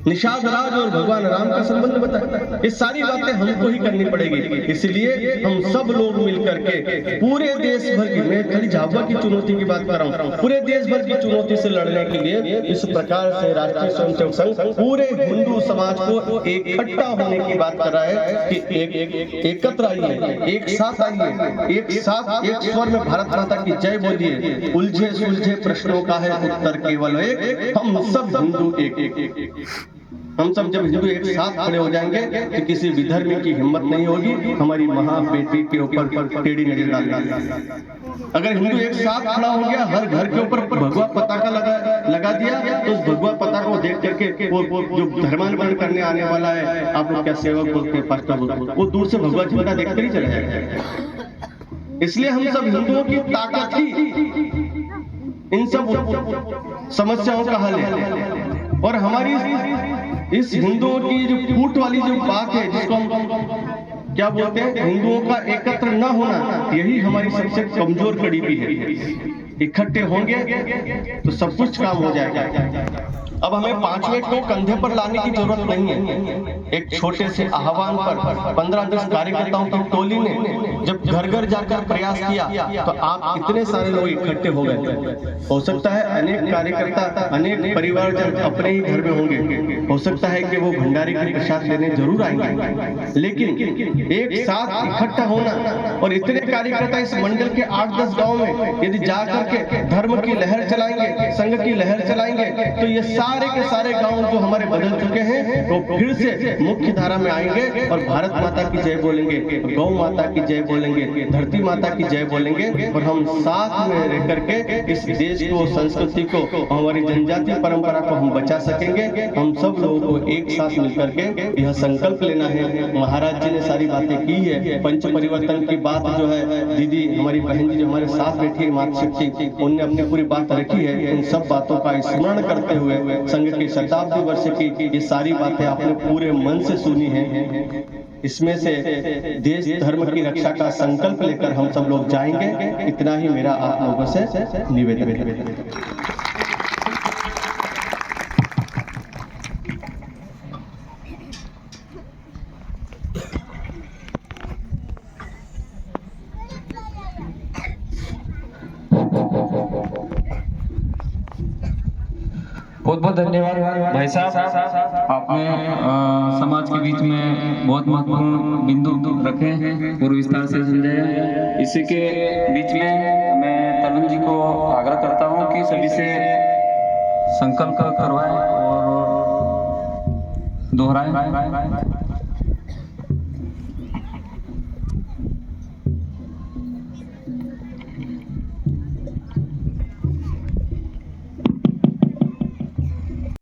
निषाद राज और भगवान राम का संबंध बताए। ये सारी बातें हमको ही करनी पड़ेगी। इसलिए हम सब लोग मिलकर के पूरे देश भर की, मैं खाली झाबुआ की चुनौती की बात कर रहा हूँ, पूरे देश भर की चुनौती से लड़ने के लिए इस प्रकार से राष्ट्रीय स्वयंसेवक संघ पूरे हिंदू समाज को इकट्ठा होने की बात कर रहा है कि एकत्र आइए, एक साथ आइए, एक साथ एक स्वर में भारत माता की जय बोलिए। उलझे सुलझे प्रश्नों का है उत्तर केवल एक, हम सब हिंदू एक। हम सब जब हिंदू एक साथ खड़े हो जाएंगे तो किसी विधर्मी की हिम्मत नहीं होगी हमारी महाबेटी के ऊपर टेढ़ी नजर डालने। अगर हिंदू एक साथ खड़ा हो गया, हर घर के ऊपर भगवा पताका लगा दिया, तो उस भगवा पताका को देख करके वो जो धर्मांतरण करने आने वाला है, आप लोग क्या सेवक बोलते हैं, पास्टर बोलते हैं, वो दूर से भगवा झंडा देखकर ही चला जाएगा। इसलिए हम सब हिंदुओं की ताकत ही इन सब समस्याओं का हल है। और हमारी इस हिंदुओं की जो फूट वाली जो बात है, जिसको हम क्या बोलते हैं, हिंदुओं का एकत्र न होना, यही हमारी सबसे कमजोर कड़ी भी है। इकट्ठे होंगे तो सब कुछ काम हो जाएगा। अब हमें 5 मिनट को कंधे पर लाने की जरूरत नहीं है। एक छोटे से आह्वान पर 15-10 कार्यकर्ताओं की टोली ने जब घर घर जाकर प्रयास किया तो आप इतने सारे लोग इकट्ठे हो गए। हो सकता है अनेक कार्यकर्ता, अनेक परिवारजन अपने ही घर में होंगे, हो सकता है कि वो भंडारे की प्रसाद लेने जरूर आएंगे, लेकिन एक साथ इकट्ठा होना और इतने कार्यकर्ता इस मंडल के 8-10 गाँव में यदि जाकर के धर्म की लहर चलाएंगे, संघ की लहर चलाएंगे, तो ये सारे के सारे गांव जो हमारे बदल चुके हैं वो फिर से मुख्य धारा में आएंगे और भारत माता की जय बोलेंगे, गौ माता की जय बोलेंगे, धरती माता की जय बोलेंगे, और हम साथ में रह करके इस देश को, संस्कृति को, हमारी जनजातीय परंपरा को हम बचा सकेंगे। हम सब लोगों को एक साथ मिलकर के यह संकल्प लेना है। महाराज जी ने सारी बातें की है, पंच परिवर्तन की बात जो है, दीदी हमारी बहन जी जो हमारे साथ बैठी है मातृशक्ति, उनने अपनी पूरी बात रखी है। इन सब बातों का स्मरण करते हुए संघ की शताब्दी वर्ष की ये सारी बातें आपने पूरे मन से सुनी है। इसमें से देश धर्म की रक्षा का संकल्प लेकर हम सब लोग जाएंगे। इतना ही मेरा आप लोगों से निवेदन है। बहुत बहुत धन्यवाद भाई साहब, आपने समाज के बीच में बहुत महत्वपूर्ण बिंदु रखे हैं, पूर्व विस्तार से समझाया। इसी के बीच में मैं तरुण जी को आग्रह करता हूं कि सभी से संकल्प करवाएं और दोहराएं।